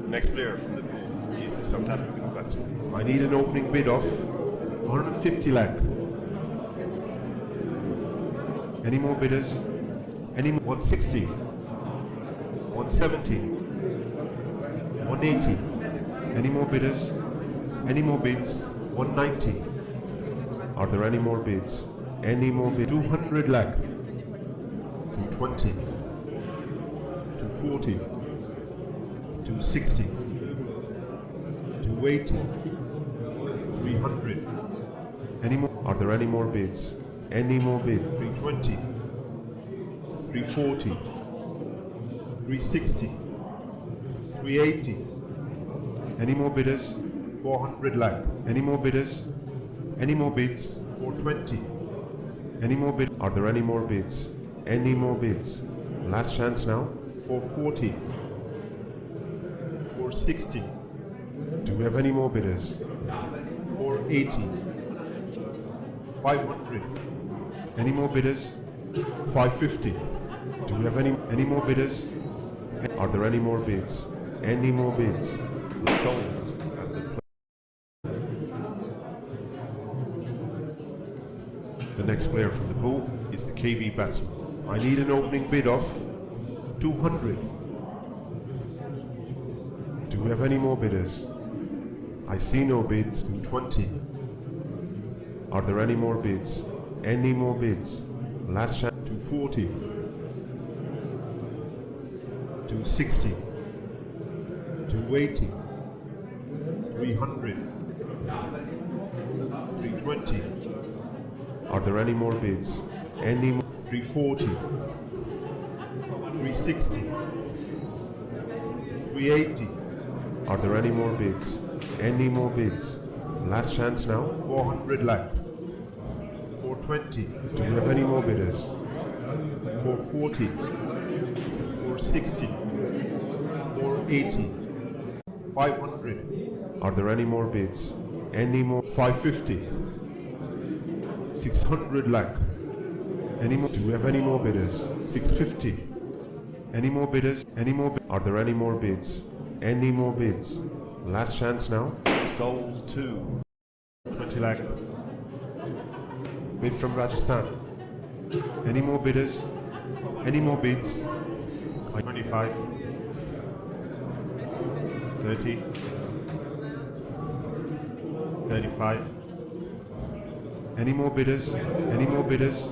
Next player from the pool is the South African batsman. I need an opening bid of 150 lakh. Any more bidders? Any more? 160, 170, 180. Any more bidders? Any more bids? 190. Are there any more bids? Any more bids? 200 lakh. 220, 240, 260, 280, 300. Any more? Are there any more bids? Any more bids? 320, 340, 360, 380. Any more bidders? 400 lakh. Any more bidders? Any more bids? 420. Any more bids? Are there any more bids? Any more bids? Last chance now. 440, 460. Do we have any more bidders? 480, 500. Any more bidders? 550. Do we have any more bidders? Are there any more bids? Any more bids? Sold. The next player from the pool is the KV batsman. I need an opening bid of 200. Do we have any more bidders? I see no bids. 220. Are there any more bids? Any more bids? Last chance. 240, 260, 280, 300, 320. Are there any more bids? Any more? 340, 360, 380. Are there any more bids? Any more bids? Last chance now. 400 lakh. 420. Do we have any more bidders? 440, 460, 480, 500. Are there any more bids? Any more? 550, 600 lakh. Any more? Do we have any more bidders? 650. Any more bidders? Any more? Are there any more bids? Any more bids? Last chance now. Sold to 20 lakh. Bid from Rajasthan. Any more bidders? Any more bids? 25, 30, 35. Any more bidders? Any more bidders?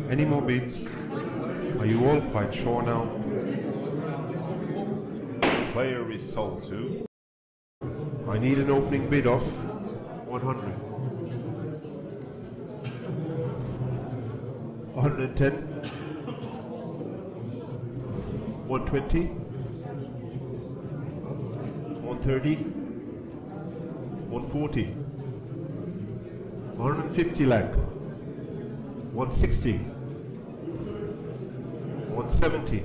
Any more bids? Are you all quite sure now? Player is sold to. I need an opening bid of 100. 110, 120, 130, 140, 150 lakh, 160, 170,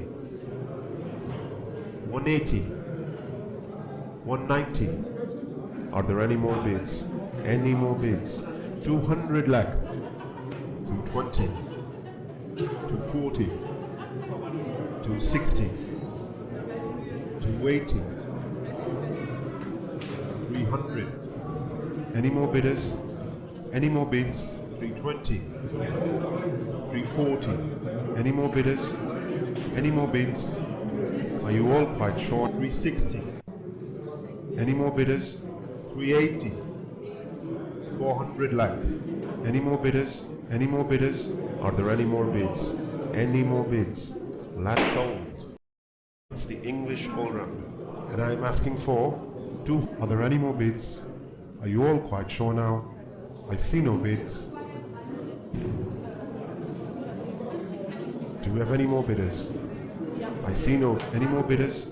180, 190. Are there any more bids? Any more bids? 200 lakh, 220, 240, 260, 280, 300. Any more bidders? Any more bids? 320, 340. Any more bidders? Any more bids? Are you all quite sure? 360. Any more bidders? 380, 400 lakh. Any more bidders? Any more bidders? Are there any more bids? Any more bids? Last sold. It's the English all-rounder. And I'm asking for 2. Are there any more bids? Are you all quite sure now? I see no bids. Do we have any more bidders? I see no. Any more bidders?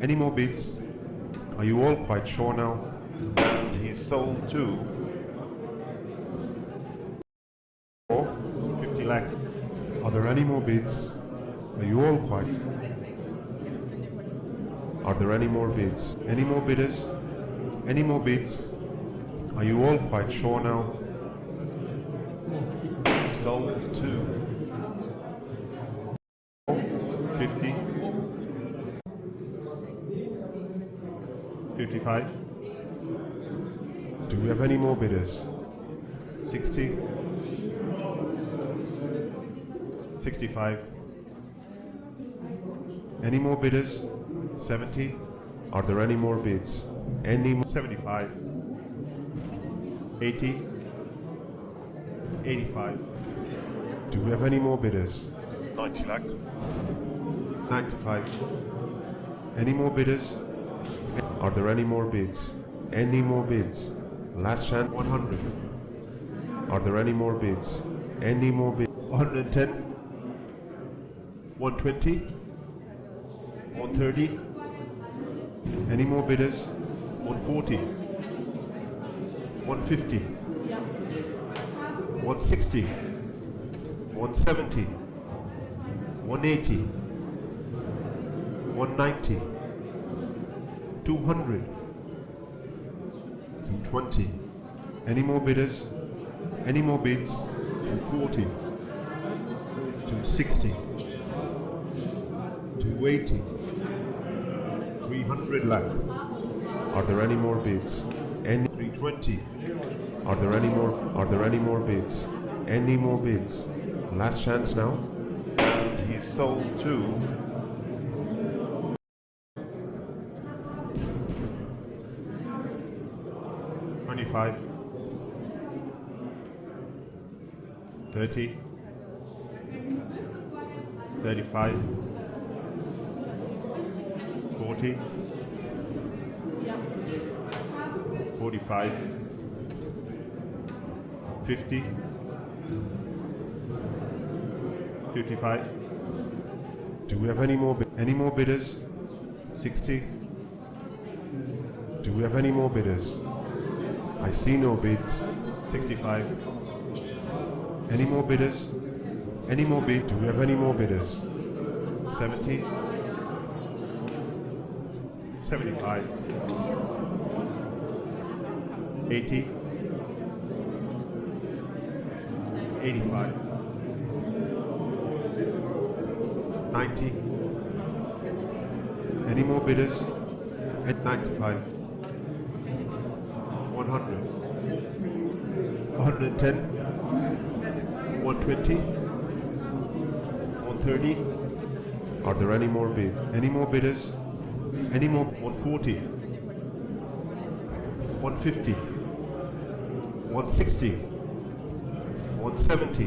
Any more bids? Are you all quite sure now? And he's sold to 50 lakh. Are there any more bids? Are you all quite? Are there any more bids? Any more bidders? Any more bids? Are you all quite sure now? Sold to 50, 55. Do we have any more bidders? 60. 65. Any more bidders? 70. Are there any more bids? Any more? 75. 80. 85. Do we have any more bidders? 90 lakh. 95. Any more bidders? Are there any more bids? Any more bids? Last chance. 100. Are there any more bids? Any more bids? 110. 120. 130. Any more bidders? 140. 150. 160. 170. 180. 190. 200. 220. Any more bidders? Any more bids? 240. 260. 280. 300 lakh. Are there any more bids? Any 320. Are there any more? Are there any more bids? Any more bids? Last chance now. And he's sold to 25. 30. 35. 40. 45. 50. 55. Do we have any more bidders? 60. Do we have any more bidders? I see no bids. 65. Any more bidders? Any more bids? Do we have any more bidders? 70. 75. 80. 85. 90. Any more bidders? At 95. 100. 110. 120. 130. Are there any more bids? Any more bidders? Any more? 140. 150. 160. 170.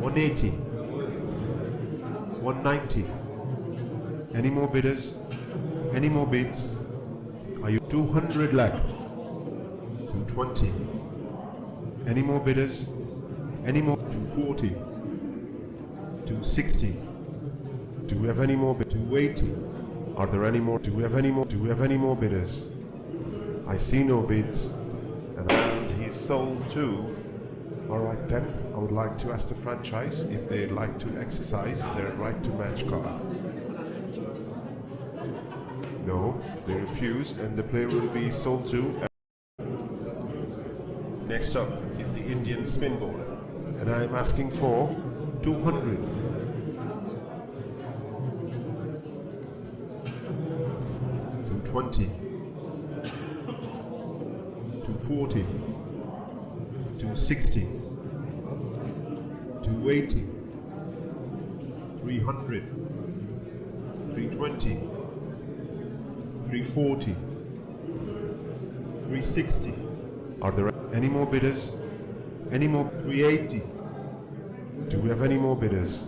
180. 190. Any more bidders? Any more bids? Are you 200 lakh? 220. Any more bidders? Any more? 240. 260. Do we have any more bidders? 280. Are there any more? Do we have any more? Do we have any more bidders? I see no bids. And he's sold to. Alright then, I would like to ask the franchise if they'd like to exercise their right to match card. No, they refuse and the player will be sold to. Next up is the Indian spin bowler. And I'm asking for 200. 220. 240. 260. 280. 300. 320. 340. 360. Are there any more bidders? Any more? 380. Do we have any more bidders?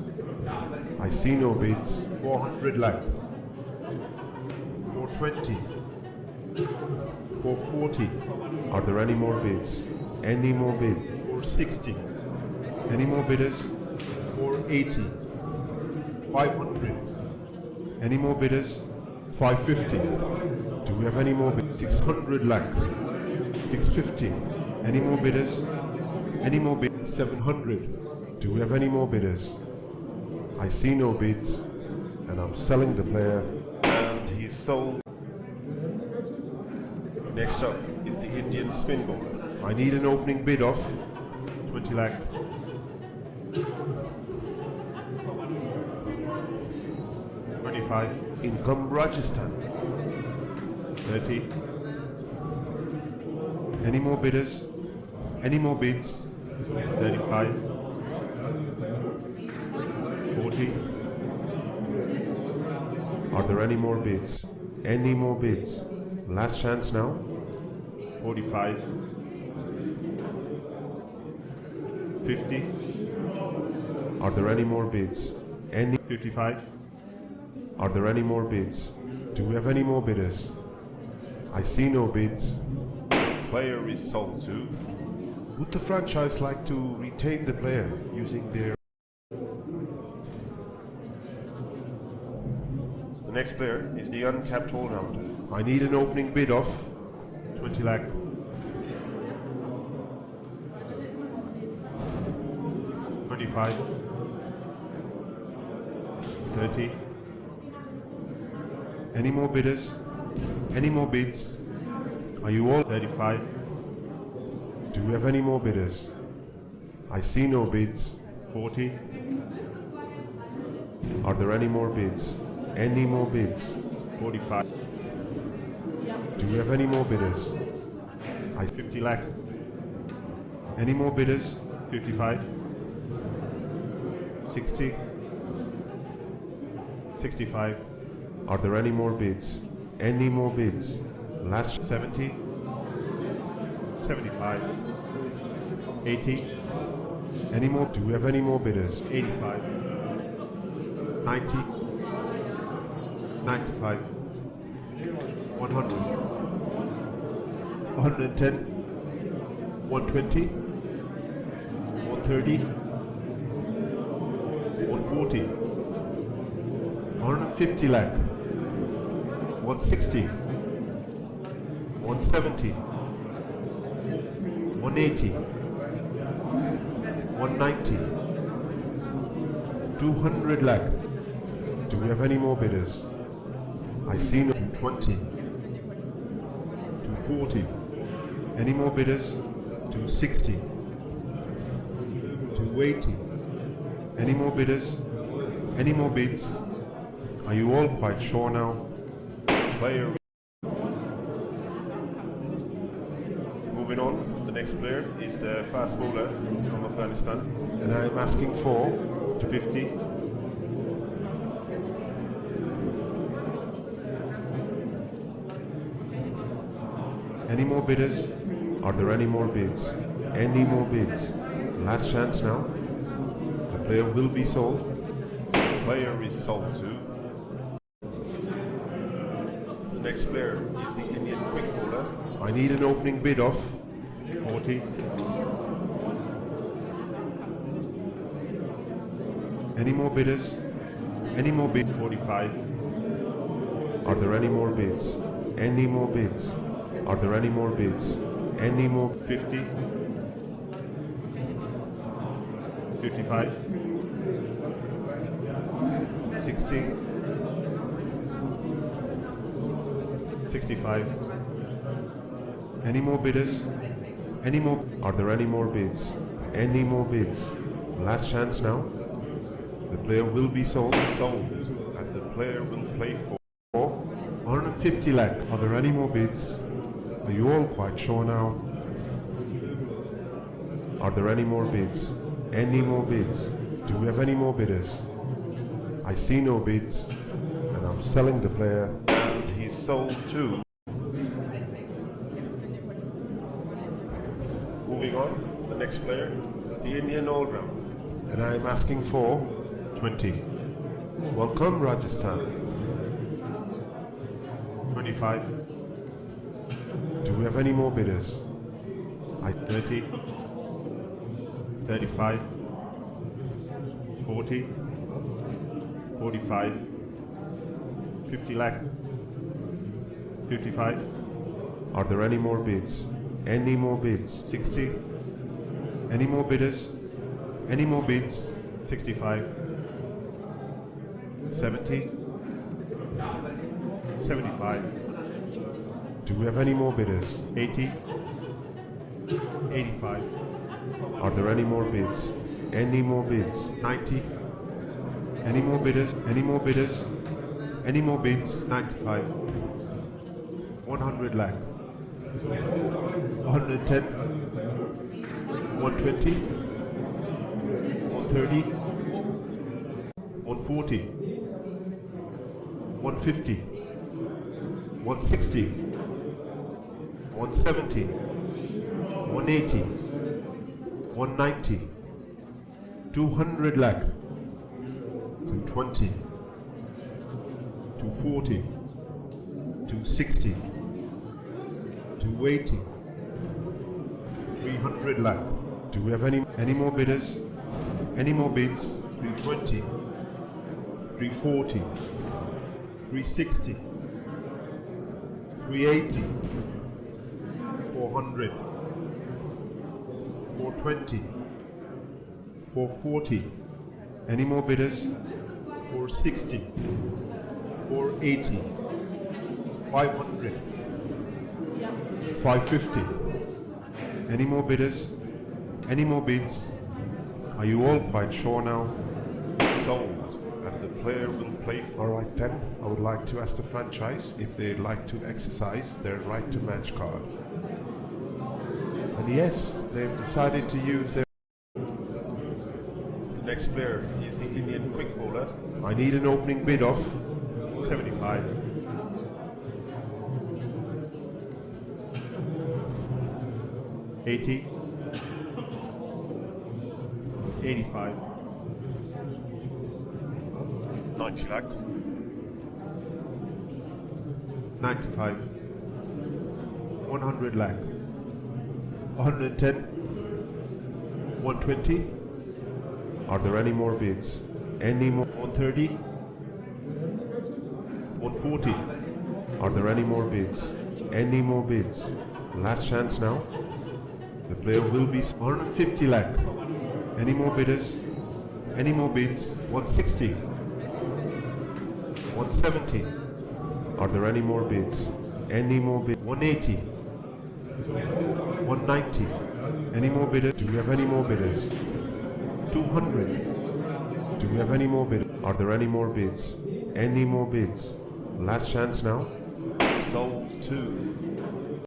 I see no bids. 400 lakh. 420. 440. Are there any more bids? Any more bids? 460. Any more bidders? 480. 500. Any more bidders? 550. Do we have any more bids? 600 lakh. 650. Any more bidders? Any more bids? 700. Do we have any more bidders? I see no bids and I'm selling the player and he's sold. Next up is the Indian spin bowler. I need an opening bid of 20 lakh. 25. Income Rajasthan. 30. Any more bidders? Any more bids? 35. 40. Are there any more bids? Any more bids? Last chance now. 45. 50. Are there any more bids? Any 55. Are there any more bids? Do we have any more bidders? I see no bids. Player is sold to. Would the franchise like to retain the player using their... The next player is the uncapped all-rounder. I need an opening bid of 20 lakh. 25. 30. Any more bidders? Any more bids? Are you all 35? Do we have any more bidders? I see no bids. 40. Are there any more bids? Any more bids? 45. Do we have any more bidders? I 50 lakh. Any more bidders? 55. 60. 65. Are there any more bids? Any more bids? Last 70. 75. 80. Any more? Do we have any more bidders? 85. 90. 95. 100. 110. 120. 130. 140. 150 lakh. 160. 170. 180. 190. 200 lakh. Do we have any more bidders? I see no. 20. 240. Any more bidders? 260. 280. Any more bidders? Any more bids? Are you all quite sure now? Player. Moving on, the next player is the fast bowler from Afghanistan, and I'm asking for 50. Any more bidders? Are there any more bids? Any more bids? Last chance now. The player will be sold. The player is sold to. The next player is the Indian quick bowler. I need an opening bid of 40. Any more bidders? Any more bids? 45. Are there any more bids? Any more bids? Are there any more bids? Any more? 50. 55. 60. 65. Any more bidders? Any more? Are there any more bids? Any more bids? Last chance now. The player will be sold, and the player will play for 150 lakh. Are there any more bids? Are you all quite sure now? Are there any more bids? Any more bids? Do we have any more bidders? I see no bids, and I'm selling the player, and he's sold too. Moving on, the next player is the Indian all-round, and I'm asking for 20. Welcome, Rajasthan. 25. Do we have any more bidders? 30. 35. 40. 45. 50 lakh. 55. Are there any more bids? Any more bids? 60. Any more bidders? Any more bids? 65. 70. 75. Do we have any more bidders? 80. 85. Are there any more bids? Any more bids? 90. Any more bidders? Any more bidders? Any more bids? 95. 100 lakh. 110. 120. 130. 140. 150. 160. 170. 180. 190. 200 lakh. 220. 240. 260. 280. 300 lakh. Do we have any more bidders? Any more bids? 320. 340. 360. 380. 400. 420. 440. Any more bidders? 460. 480. 500. 550. Any more bidders? Any more bids? Are you all quite sure now? Sold. And the player will play. Alright then, I would like to ask the franchise if they'd like to exercise their right to match card. And yes, they've decided to use their... The next player is the Indian quick bowler. I need an opening bid of 75. 80. 85. 90 lakh. 95. 100 lakh. 110. 120. Are there any more bids? Any more? 130. 140. Are there any more bids? Any more bids? Last chance now. The player will be 150 lakh. Any more bidders? Any more bids? 160. 170. Are there any more bids? Any more bids? 180. 190. Any more bidders? Do we have any more bidders? 200. Do we have any more bidders? Are there any more bids? Any more bids? Last chance now. Sold 2.